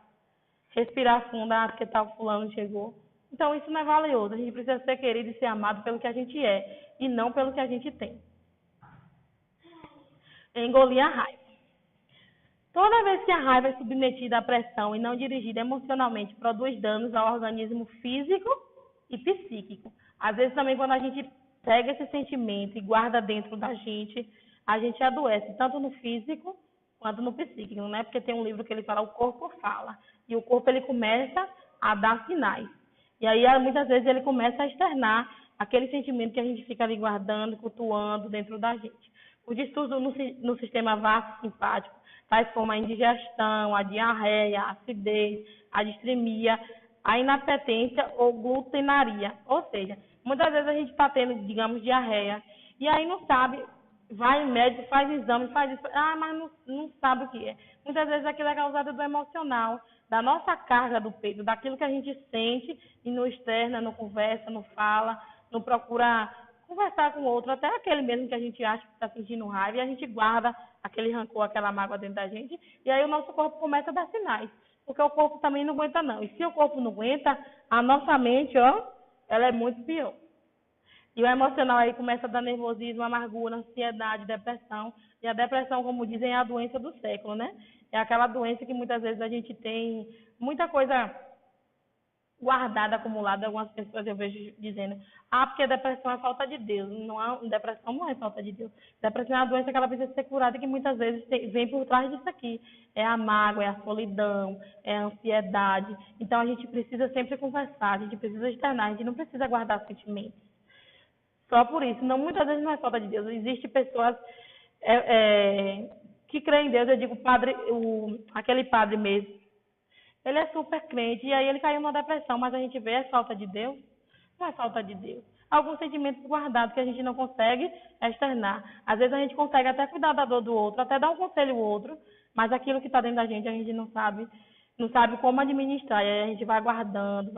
respirar fundo, ah, porque tal fulano chegou. Então, isso não é valioso. A gente precisa ser querido e ser amado pelo que a gente é e não pelo que a gente tem. Engolir a raiva. Toda vez que a raiva é submetida à pressão e não dirigida emocionalmente, produz danos ao organismo físico e psíquico. Às vezes também quando a gente pega esse sentimento e guarda dentro da gente, a gente adoece, tanto no físico quanto no psíquico, né? Porque tem um livro que ele fala, o corpo fala. E o corpo ele começa a dar sinais. E aí muitas vezes ele começa a externar aquele sentimento que a gente fica ali guardando, cultuando dentro da gente. O distúrbio no sistema vaso-simpático, tais como a indigestão, a diarreia, a acidez, a distremia, a inapetência ou glutenaria. Ou seja, muitas vezes a gente está tendo, digamos, diarreia, e aí não sabe, vai no médico, faz exame, faz isso, mas não sabe o que é. Muitas vezes aquilo é causado do emocional, da nossa carga do peito, daquilo que a gente sente e não externa, não conversa, não fala, não procura conversar com o outro, até aquele mesmo que a gente acha que está sentindo raiva, e a gente guarda aquele rancor, aquela mágoa dentro da gente, e aí o nosso corpo começa a dar sinais, porque o corpo também não aguenta não. E se o corpo não aguenta, a nossa mente, ela é muito pior. E o emocional aí começa a dar nervosismo, amargura, ansiedade, depressão. E a depressão, como dizem, é a doença do século, né? É aquela doença que muitas vezes a gente tem muita coisa guardado, acumulado. Algumas pessoas eu vejo dizendo, porque a depressão é falta de Deus. Não, depressão não é falta de Deus. Depressão é uma doença que ela precisa ser curada, que muitas vezes vem por trás disso aqui. É a mágoa, é a solidão, é a ansiedade. Então a gente precisa sempre conversar, a gente precisa externar, a gente não precisa guardar sentimentos. Só por isso. Não, muitas vezes não é falta de Deus. Existem pessoas que creem em Deus. Eu digo, aquele padre mesmo. Ele é super crente e aí ele caiu numa depressão, mas a gente vê é falta de Deus? Não é falta de Deus. Alguns sentimentos guardados que a gente não consegue externar. Às vezes a gente consegue até cuidar da dor do outro, até dar um conselho ao outro, mas aquilo que está dentro da gente a gente não sabe como administrar. E aí a gente vai guardando,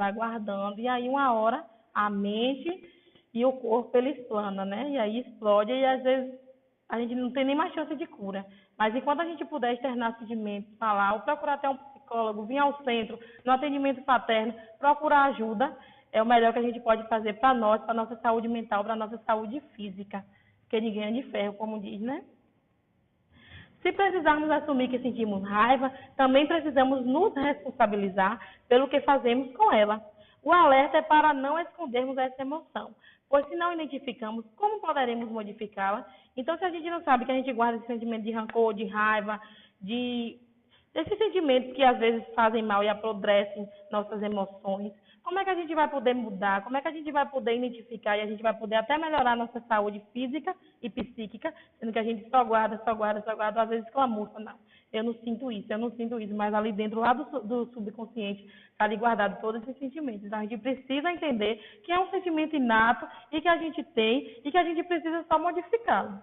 e aí uma hora a mente e o corpo ele explana, né? E aí explode e às vezes a gente não tem nem mais chance de cura. Mas enquanto a gente puder externar sentimentos, falar, ou procurar até um psicólogo, vir ao centro, no atendimento paterno, procurar ajuda, é o melhor que a gente pode fazer para nós, para a nossa saúde mental, para a nossa saúde física. Porque ninguém é de ferro, como diz, né? Se precisarmos assumir que sentimos raiva, também precisamos nos responsabilizar pelo que fazemos com ela. O alerta é para não escondermos essa emoção, pois se não identificamos, como poderemos modificá-la? Então, se a gente não sabe que a gente guarda esse sentimento de rancor, de raiva, desses sentimentos que às vezes fazem mal e apodrecem nossas emoções, como é que a gente vai poder mudar? Como é que a gente vai poder identificar e a gente vai poder até melhorar nossa saúde física e psíquica, sendo que a gente só guarda, às vezes clamouça, não. Eu não sinto isso, mas ali dentro, lá do subconsciente, está ali guardado todos esses sentimentos. Então, a gente precisa entender que é um sentimento inato e que a gente tem e que a gente precisa só modificá-lo.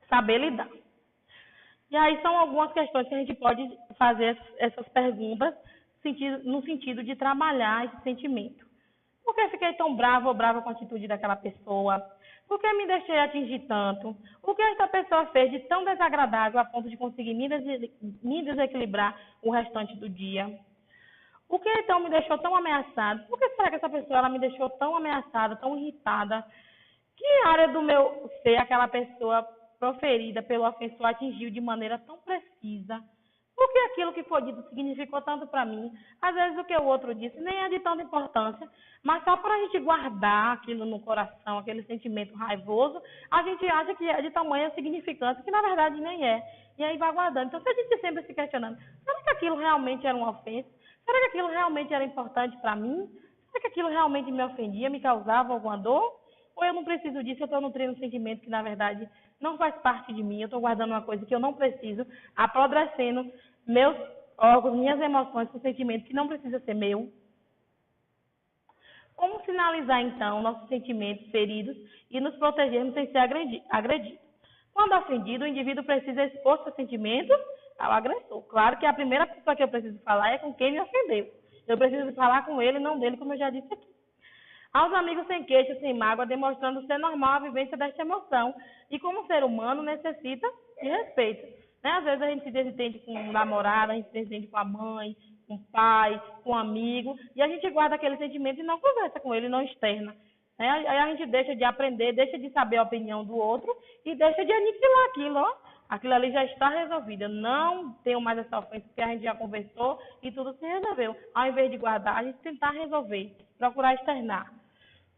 Saber lidar. E aí são algumas questões que a gente pode fazer essas perguntas no sentido de trabalhar esse sentimento. Por que fiquei tão brava ou brava com a atitude daquela pessoa? Por que me deixei atingir tanto? O que essa pessoa fez de tão desagradável a ponto de conseguir me desequilibrar o restante do dia? O que então me deixou tão ameaçado? Por que será que essa pessoa ela me deixou tão ameaçada, tão irritada? Que área do meu ser aquela pessoa proferida pelo ofensor atingiu de maneira tão precisa? Porque aquilo que foi dito significou tanto para mim. Às vezes o que o outro disse nem é de tanta importância, mas só para a gente guardar aquilo no coração, aquele sentimento raivoso, a gente acha que é de tamanha significância, que na verdade nem é. E aí vai guardando. Então, se a gente sempre se questionando, será que aquilo realmente era uma ofensa? Será que aquilo realmente era importante para mim? Será que aquilo realmente me ofendia, me causava alguma dor? Ou eu não preciso disso, eu estou nutrindo um sentimento que, na verdade, não faz parte de mim, eu estou guardando uma coisa que eu não preciso, apodrecendo meus órgãos, minhas emoções, com um sentimento que não precisa ser meu. Como sinalizar, então, nossos sentimentos feridos e nos protegermos sem ser agredidos? Quando ofendido, o indivíduo precisa expor seus sentimentos ao agressor. Claro que a primeira pessoa que eu preciso falar é com quem me ofendeu. Eu preciso falar com ele, não dele, como eu já disse aqui. Aos amigos sem queixa, sem mágoa, demonstrando ser normal a vivência desta emoção. E como ser humano, necessita de respeito. Né? Às vezes a gente se desentende com o namorado, a gente se desentende com a mãe, com o pai, com um amigo, e a gente guarda aquele sentimento e não conversa com ele, não externa. Né? Aí a gente deixa de aprender, deixa de saber a opinião do outro e deixa de aniquilar aquilo. Ó. Aquilo ali já está resolvido. Eu não tenho mais essa ofensa, porque a gente já conversou e tudo se resolveu. Ao invés de guardar, a gente tentar resolver, procurar externar.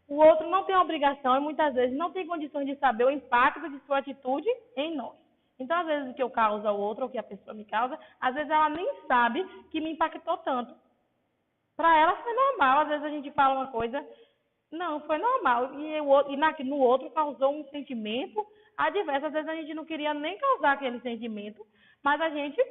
O outro não tem obrigação e muitas vezes não tem condições de saber o impacto de sua atitude em nós. Então, às vezes, o que eu causo ao outro, ou o que a pessoa me causa, às vezes ela nem sabe que me impactou tanto. Para ela foi normal. Às vezes a gente fala uma coisa, não, foi normal. No outro causou um sentimento adverso. Às vezes a gente não queria nem causar aquele sentimento, mas a gente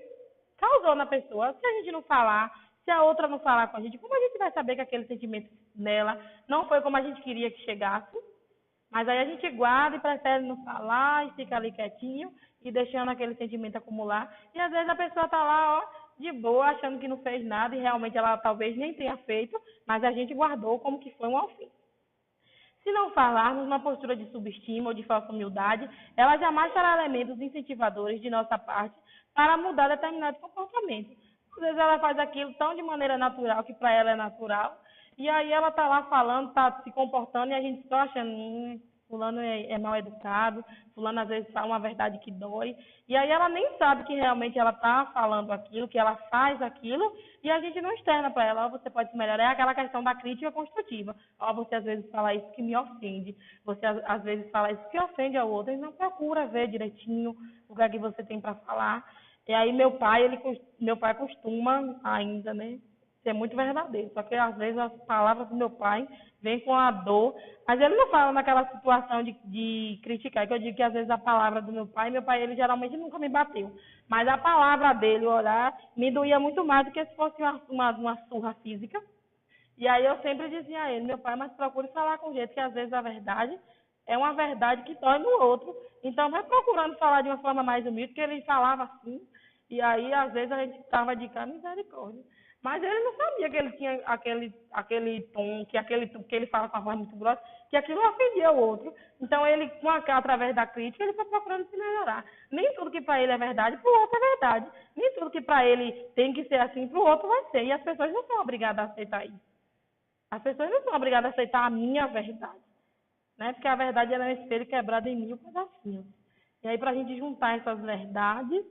causou na pessoa. Se a gente não falar, se a outra não falar com a gente, como a gente vai saber que aquele sentimento dela não foi como a gente queria que chegasse? Mas aí a gente guarda e prefere não falar e fica ali quietinho e deixando aquele sentimento acumular. E às vezes a pessoa está lá, ó, de boa, achando que não fez nada e realmente ela talvez nem tenha feito, mas a gente guardou como que foi um ofensa. Se não falarmos numa postura de subestima ou de falsa humildade, ela jamais terá elementos incentivadores de nossa parte para mudar determinado comportamento. Às vezes ela faz aquilo tão de maneira natural, que para ela é natural, e aí ela está lá falando, está se comportando, e a gente só achando, fulano é mal educado, fulano às vezes fala uma verdade que dói, e aí ela nem sabe que realmente ela está falando aquilo, que ela faz aquilo, e a gente não externa para ela, ó, você pode se melhorar, é aquela questão da crítica construtiva, ó, você às vezes fala isso que me ofende, você às vezes fala isso que ofende ao outro, e não procura ver direitinho o que é que você tem para falar. E aí meu pai costuma ainda, né, ser muito verdadeiro. Só que às vezes as palavras do meu pai vêm com a dor, mas ele não fala naquela situação de criticar, que eu digo que às vezes a palavra do meu pai ele geralmente nunca me bateu. Mas a palavra dele, o olhar, me doía muito mais do que se fosse uma surra física. E aí eu sempre dizia a ele, meu pai, mas procure falar com jeito, que às vezes a verdade é uma verdade que dói no outro. Então vai procurando falar de uma forma mais humilde, porque ele falava assim, e aí às vezes a gente estava de cara misericórdia. Mas ele não sabia que ele tinha aquele tom, que ele fala com a voz muito grossa, que aquilo ofendia o outro. Então ele, através da crítica, ele foi procurando se melhorar. Nem tudo que para ele é verdade, para o outro é verdade. Nem tudo que para ele tem que ser assim, para o outro vai ser. E as pessoas não são obrigadas a aceitar isso. As pessoas não são obrigadas a aceitar a minha verdade, né? Porque a verdade ela é um espelho quebrado em mil pedacinhos. E aí, para a gente juntar essas verdades,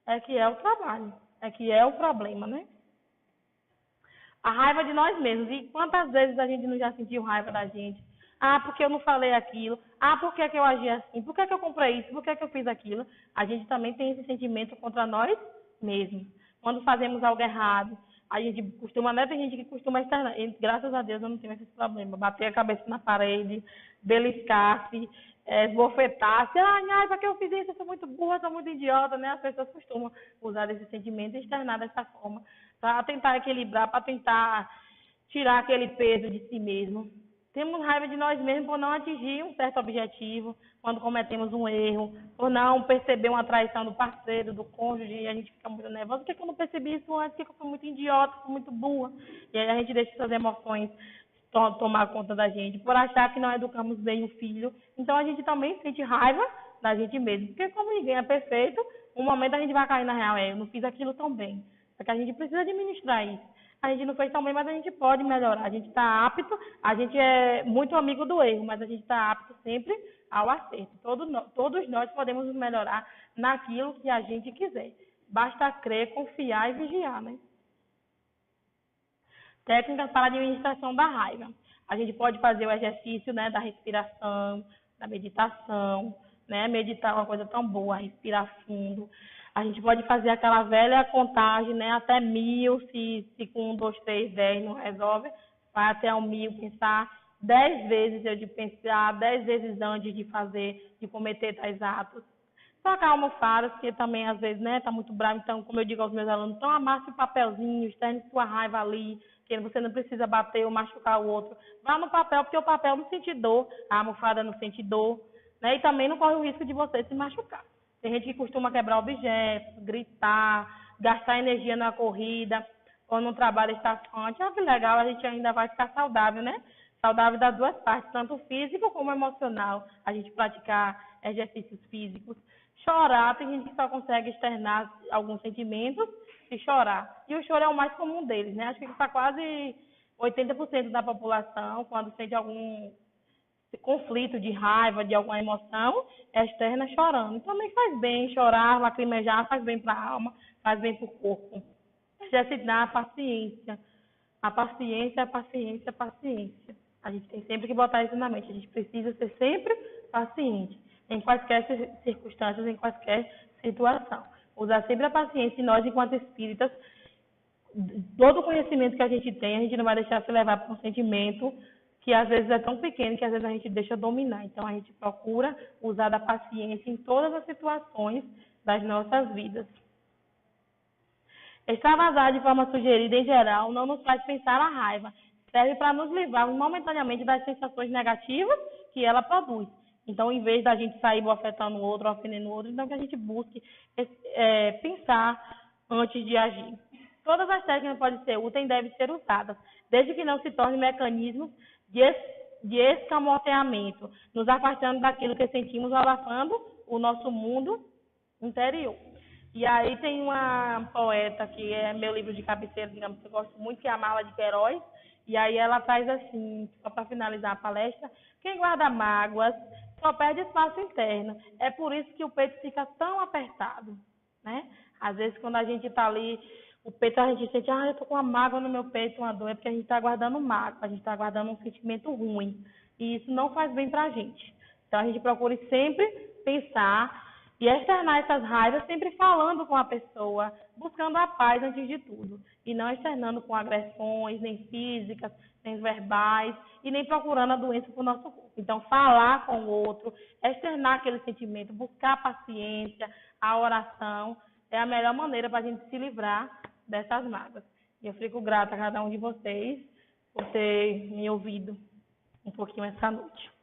é que é o trabalho, é que é o problema, né? A raiva de nós mesmos. E quantas vezes a gente não já sentiu raiva da gente? Ah, porque eu não falei aquilo? Ah, por que eu agi assim? Por que eu comprei isso? Por que eu fiz aquilo? A gente também tem esse sentimento contra nós mesmos. Quando fazemos algo errado, a gente costuma, né? Tem gente que costuma externar. E, graças a Deus eu não tenho esse problema. Bater a cabeça na parede, beliscar-se, esbofetar-se. Ai, para que eu fiz isso? Eu sou muito burra, sou muito idiota, né? As pessoas costumam usar esse sentimento e externar dessa forma, para tentar equilibrar, para tentar tirar aquele peso de si mesmo. Temos raiva de nós mesmos por não atingir um certo objetivo, quando cometemos um erro, por não perceber uma traição do parceiro, do cônjuge, e a gente fica muito nervoso. Por que eu não percebi isso antes? Por que eu fui muito idiota, fui muito burra? E aí a gente deixa essas emoções tomar conta da gente, por achar que não educamos bem o filho. Então a gente também sente raiva da gente mesmo, porque como ninguém é perfeito, um momento a gente vai cair na real, eu não fiz aquilo tão bem. Só que a gente precisa administrar isso. A gente não fez tão bem, mas a gente pode melhorar. A gente está apto, a gente é muito amigo do erro, mas a gente está apto sempre ao acerto. Todos nós podemos nos melhorar naquilo que a gente quiser. Basta crer, confiar e vigiar, né? Técnicas para a administração da raiva. A gente pode fazer o exercício, né, da respiração, da meditação, né? Meditar é uma coisa tão boa, respirar fundo. A gente pode fazer aquela velha contagem, né? Até 1000, se com 1, 2, 3, 10 não resolve, vai até 1000, pensar 10 vezes eu de pensar, 10 vezes antes de fazer, de cometer tais atos. Trocar almofadas, que também às vezes, né, tá muito bravo. Então, como eu digo aos meus alunos, então amasse o papelzinho, externe sua raiva ali, que você não precisa bater ou machucar o outro. Vá no papel, porque o papel não sente dor, a almofada não sente dor, né? E também não corre o risco de você se machucar. Tem gente que costuma quebrar objetos, gritar, gastar energia na corrida, ou no trabalho estressante. Ah, que legal, a gente ainda vai ficar saudável, né? Saudável das duas partes, tanto físico como emocional. A gente praticar exercícios físicos. Chorar, tem gente que só consegue externar alguns sentimentos e chorar. E o choro é o mais comum deles, né? Acho que está quase 80% da população, quando sente algum conflito de raiva, de alguma emoção, externa chorando. Então, também faz bem chorar, lacrimejar, faz bem para a alma, faz bem para o corpo. Exercitar a paciência. A paciência, a paciência, a paciência. A gente tem sempre que botar isso na mente. A gente precisa ser sempre paciente, em quaisquer circunstâncias, em quaisquer situação. Usar sempre a paciência e nós, enquanto espíritas, todo o conhecimento que a gente tem, a gente não vai deixar se levar por um sentimento que às vezes é tão pequeno que às vezes a gente deixa dominar. Então, a gente procura usar da paciência em todas as situações das nossas vidas. Extravasar de forma sugerida, em geral, não nos faz pensar a raiva. Serve para nos livrar momentaneamente das sensações negativas que ela produz. Então, em vez da gente sair bofetando o outro, ofendendo o outro, então que a gente busque pensar antes de agir. Todas as técnicas podem ser úteis e devem ser usadas, desde que não se tornem mecanismos de escamoteamento, nos afastando daquilo que sentimos, abafando o nosso mundo interior. E aí tem uma poeta que é meu livro de cabeceira, digamos, que eu gosto muito, que é a Marla de Queiroz. E aí ela traz assim, só para finalizar a palestra, quem guarda mágoas só perde espaço interno. É por isso que o peito fica tão apertado, né? Às vezes quando a gente está ali, o peito a gente sente, eu tô com uma mágoa no meu peito, uma dor, é porque a gente está guardando mágoa, a gente está guardando um sentimento ruim. E isso não faz bem para a gente. Então a gente procura sempre pensar e externar essas raivas sempre falando com a pessoa, buscando a paz antes de tudo. E não externando com agressões, nem físicas, nem verbais, e nem procurando a doença para o nosso corpo. Então, falar com o outro, externar aquele sentimento, buscar a paciência, a oração, é a melhor maneira para a gente se livrar dessas mágoas. E eu fico grata a cada um de vocês por ter me ouvido um pouquinho essa noite.